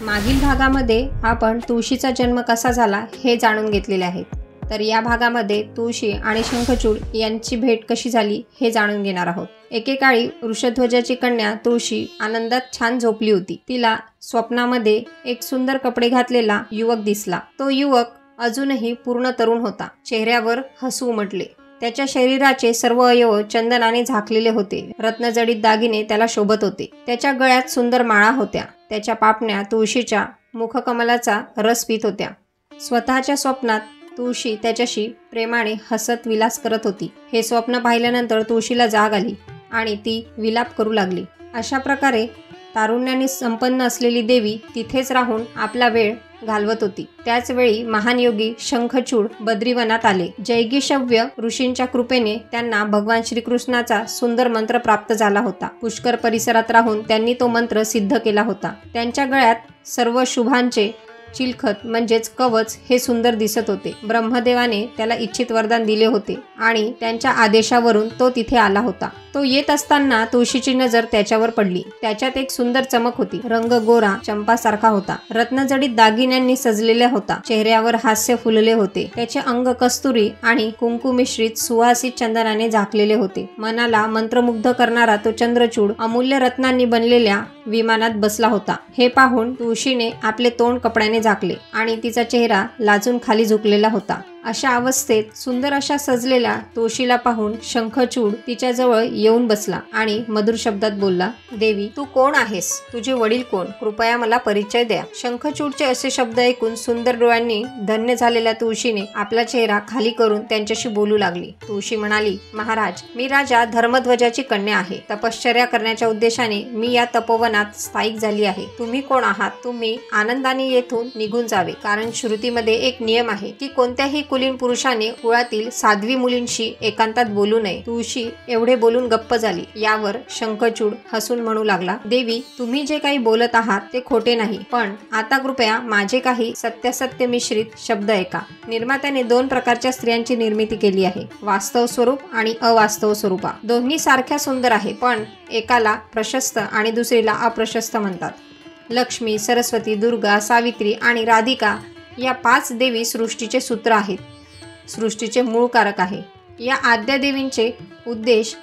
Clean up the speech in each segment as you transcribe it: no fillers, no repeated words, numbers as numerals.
मागील भागामध्ये आपण तुळशीचा जन्म कसा झाला हे जाणून घेतलेले आहे। तर या भागामध्ये तुळशी आणि शंखचूड यांची भेट कशी झाली हे जाणून घेणार आहोत। एकेकाळी वृषध्वजाची कन्या तुळशी आनंदात छान झोपली होती। तिला स्वप्नामध्ये एक सुंदर कपडे घातलेला युवक दिसला। तो युवक अजूनही पूर्ण तरुण होता। चेहऱ्यावर हसू उमटले। त्याच्या शरीराचे सर्व अवयव चंदनाने झाकलेले होते। रत्नजडित दागिने त्याला शोभत होते। त्याच्या गळ्यात सुंदर माळा होत्या। त्याच्या पापण्या तुळशीच्या मुखकमलाचा रस पित होत्या। स्वतःच्या स्वप्नात तुळशी त्याच्याशी प्रेमाने हसत विलास करत होती। हे स्वप्न पाहिल्यानंतर तुळशीला जाग आली आणि ती विलाप करू लागली। अशा प्रकारे तारुण्याने संपन्न असलेली देवी तिथेच राहून आपला वेळ घालवत होती। त्याच वेळी महान योगी शंखचूड बद्रीवनात आले। जैगिषव्य ऋषींच्या कृपेने त्यांना भगवान श्रीकृष्णाचा सुंदर मंत्र प्राप्त झाला होता। पुष्कर परिसरात राहून त्यांनी तो मंत्र सिद्ध केला होता। त्यांच्या गळ्यात सर्व शुभांचे चिलखत म्हणजेच कवच हे सुंदर दिसत होते। ब्रह्मदेवाने त्याला इच्छित वरदान दिले होते आणि त्यांच्या आदेशावरून तो तिथे आला होता। तो येत असताना तुळशीची नजर त्याच्यावर पडली। त्याच्यात एक सुंदर चमक होती। रंग गोरा चंपासारखा होता। रत्नजडित दागिन्यांनी सजलेला होता। चेहऱ्यावर हास्य फुलले होते। त्याचे अंग कस्तुरी आणि कुंकू मिश्रित सुवासित चंदनाने झाकलेले होते। मनाला मंत्रमुग्ध करणारा तो चंद्रचूड अमूल्य रत्नांनी बनलेल्या विमानात बसला होता। हे पाहून तुळशीने आपले तोंड कपड्याने झाकले आणि तिचा चेहरा लाजून खाली झुकलेला होता। अशा अवस्थेत सुंदर अशा सजलेल्या तुळशीला पाहून शंखचूड तिच्या जवळ येऊन बसला आणि मधुर शब्दात बोलला, देवी तू कोण आहेस? तुझे वडील कोण? कृपया मला परिचय द्या। शंखचूडचे असे शब्द ऐकून सुंदर डोळ्यांनी धन्य झालेल्या तुळशीने आपला चेहरा खाली करून त्यांच्याशी बोलू लागली। तुळशी म्हणाली, महाराज मी राजा धर्मध्वजाची कन्या आहे। तपश्चर्या करण्याच्या उद्देशाने मी या तपोवनात स्थायिक झाली आहे। तुम्ही कोण आहात? तुम्ही आनंदाने येथून निघून जावे, कारण श्रुतीमध्ये एक नियम आहे की कोणत्याही कुलीन पुरुषाने कुळातील साध्वी मुलींशी एकांतात बोलू नये। तुळशी एवढे बोलून गप्प झाली। यावर शंखचूड हसून म्हणू लागला, देवी तुम्ही जे काही बोलत आहात ते खोटे नाही, पण आता कृपया माझे काही सत्यासत्य मिश्रित शब्द ऐका। निर्मात्याने दोन प्रकारच्या स्त्रियांची निर्मिती केली आहे, वास्तव स्वरूप आणि अवास्तव स्वरूपा। दोन्ही सारख्या सुंदर आहे, पण एकाला प्रशस्त आणि दुसरीला अप्रशस्त म्हणतात। लक्ष्मी, सरस्वती, दुर्गा, सावित्री आणि राधिका या 5 देवी सृष्टीचे सूत्र आहेत, सृष्टीचे मूळ कारक आहे। या आद्या देवींचे उद्देश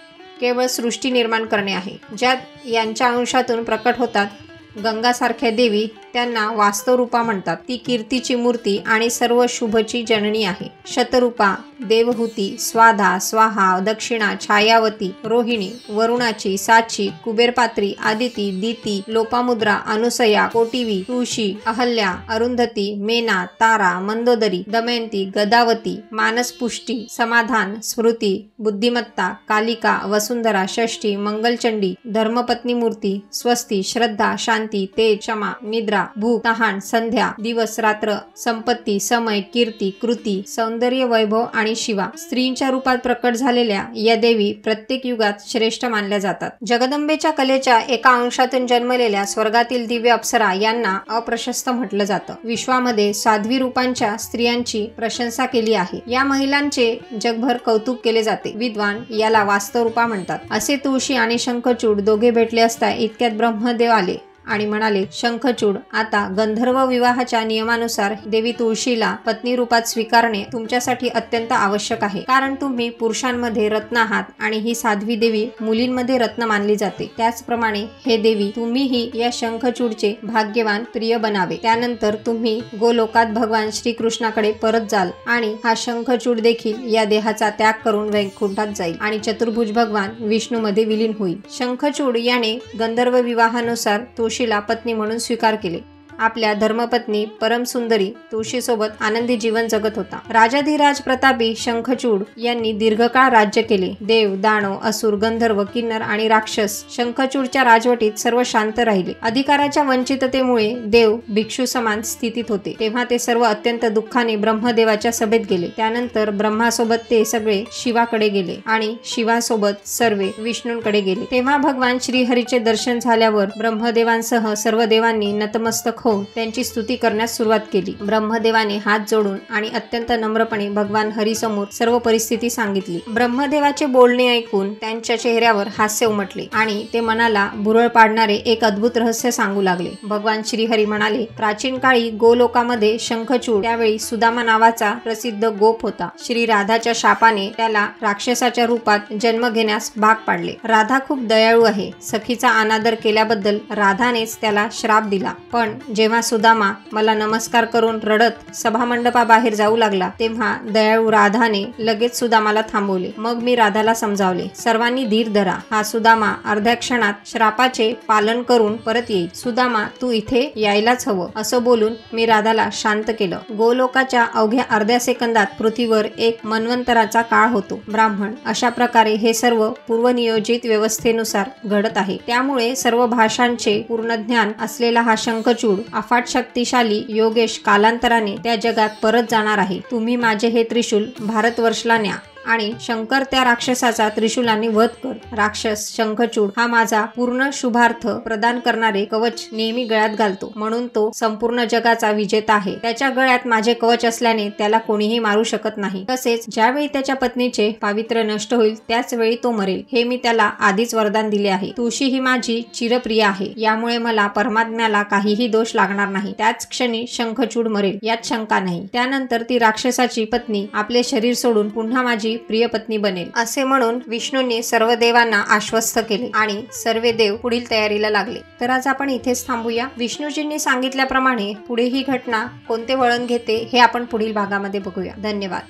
केवळ सृष्टी निर्माण करणे आहे। ज्यात यांच्या अंशातून प्रकट होतात गंगासारख्या देवी त्यांना वास्तव रूपा म्हणतात। ती कीर्तीची मूर्ती आणि सर्व शुभची जननी आहे। शतरूपा, देवहूती, स्वाधा, स्वाहा, दक्षिणा, छायावती, रोहिणी, वरुणाची, साची, कुबेरपात्री, आदिती, दिती, लोपामुद्रा, अनुसया, कोटिवी, तुळशी, अहल्या, अरुंधती, मेना, तारा, मंदोदरी, दमयंती, गदावती, मानसपुष्टी, समाधान, स्मृती, बुद्धिमत्ता, कालिका, वसुंधरा, षष्ठी, मंगलचंडी, धर्मपत्नी मूर्ती, स्वस्ती, श्रद्धा, शांती, तेज, क्षमा, निद्रा, भूक, तहान, संध्या, दिवस, रात्र, संपत्ती, समय, कीर्ती, कृती, सौंदर्य, वैभव आणि शिवा। स्त्रींच्या रूपात प्रकट झालेल्या या देवी प्रत्येक युगात श्रेष्ठ मानल्या जातात। जगदंबेच्या कलेच्या एका अंशातून जन्मलेल्या स्वर्गातील दिव्य अप्सरा यांना अप्रशस्त म्हटलं जातं। विश्वामध्ये साध्वी रूपांच्या स्त्रियांची प्रशंसा केली आहे। या महिलांचे जगभर कौतुक केले जाते। विद्वान याला वास्तव रूपा म्हणतात। असे तुळशी आणि शंखचूड दोघे भेटले असता इतक्यात ब्रह्मदेव आले आणि म्हणाले, शंखचूड आता गंधर्व विवाहाच्या नियमानुसार देवी तुळशीला पत्नी रूपात स्वीकारणे तुमच्यासाठी अत्यंत आवश्यक आहे, कारण तुम्ही पुरुषांमध्ये रत्न आहात आणि ही साध्वी देवी मुलींमध्ये रत्न मानली जाते। त्याचप्रमाणे हे देवी तुम्हीही या शंखचूडचे भाग्यवान प्रिय बनावे। त्यानंतर तुम्ही गोलोकात भगवान श्रीकृष्णाकडे परत जाल आणि हा शंखचूड देखील या देहाचा त्याग करून वैकुंठात जाईल आणि चतुर्भुज भगवान विष्णूमध्ये विलीन होईल। शंखचूड याने गंधर्व विवाहानुसार तुळशीला पत्नी म्हणून स्वीकार केले। आपल्या धर्मपत्नी परमसुंदरी तुळशीसोबत आनंदी जीवन जगत होता। राजाधिराज प्रतापी शंखचूड यांनी दीर्घकाळ राज्य केले। देव, दानव, असुर, गंधर्व, किन्नर आणि राक्षस शंखचूडच्या राजवटीत सर्व शांत राहिले। अधिकाराच्या वंचिततेमुळे देव भिक्षू समान स्थितीत होते। तेव्हा ते सर्व अत्यंत दुःखाने ब्रह्मदेवाच्या सभेत गेले। त्यानंतर ब्रह्मासोबत ते सगळे शिवाकडे गेले आणि शिवासोबत सर्वे विष्णूंकडे गेले। तेव्हा भगवान श्रीहरीचे दर्शन झाल्यावर ब्रह्मदेवांसह सर्व देवांनी नतमस्तक दाखवून त्यांची स्तुती करण्यास सुरुवात केली। ब्रह्मदेवाने हात जोडून आणि अत्यंत नम्रपणे भगवान हरीसमोर सर्व परिस्थिती सांगितली। ब्रह्मदेवाचे बोलणे ऐकून त्यांच्या चेहऱ्यावर हास्य उमटले आणि ते मनाला भुरळ पाडणारे एक अद्भुत रहस्य सांगू लागले। भगवान श्रीहरी म्हणाले, प्राचीन काळी गोलोकामध्ये शंखचूड त्यावेळी सुदामा नावाचा प्रसिद्ध गोप होता। श्री राधाच्या शापाने त्याला राक्षसाच्या रूपात जन्म घेण्यास भाग पाडले। राधा खूप दयाळू आहे। सखीचा अनादर केल्याबद्दल राधानेच त्याला श्राप दिला। पण जेव्हा सुदामा मला नमस्कार करून रडत सभामंडपाबाहेर जाऊ लागला तेव्हा दयाळू राधाने लगेच सुदामाला थांबवले। मग मी राधाला समजावले, सर्वांनी धीर धरा, हा सुदामा अर्ध्या क्षणात श्रापाचे पालन करून परत येईल। सुदामा तू इथे यायलाच हवं असं बोलून मी राधाला शांत केलं। गोलोकाच्या अवघ्या अर्ध्या सेकंदात पृथ्वीवर एक मन्वंतराचा काळ होतो। ब्राह्मण, अशा प्रकारे हे सर्व पूर्वनियोजित व्यवस्थेनुसार घडत आहे। त्यामुळे सर्व भाषांचे पूर्ण ज्ञान असलेला हा शंखचूड अफाट शक्तिशाली योगेश कालांतराने त्या जगात परत जाणार आहे। तुम्ही माझे हे त्रिशूल भारतवर्षला न्या आणि शंकर त्या राक्षसाचा त्रिशूलाने वध कर। राक्षस शंखचूड हा माझा पूर्ण शुभार्थ प्रदान करणारे कवच नेहमी गळ्यात घालतो, म्हणून तो संपूर्ण जगाचा विजेता आहे। त्याच्या गळ्यात माझे कवच असल्याने त्याला कोणीही मारू शकत नाही। तसेच ज्यावेळी त्याच्या पत्नीचे पावित्र्य नष्ट होईल त्याच वेळी तो मरेल, हे मी त्याला आधीच वरदान दिले आहे। तुळशी ही माझी चिरप्रिय आहे, यामुळे मला परमात्म्याला काहीही दोष लागणार नाही। त्याच क्षणी शंखचूड मरेल यात शंका नाही। त्यानंतर ती राक्षसाची पत्नी आपले शरीर सोडून पुन्हा माझी प्रिय पत्नी बनेल। असे म्हणून विष्णूंनी सर्व देवांना आश्वस्त केले आणि सर्व देव पुढील तयारीला लागले। तर आज आपण इथेच थांबूया। विष्णूजींनी सांगितल्याप्रमाणे पुढे ही घटना कोणते वळण घेते हे आपण पुढील भागामध्ये बघूया। धन्यवाद।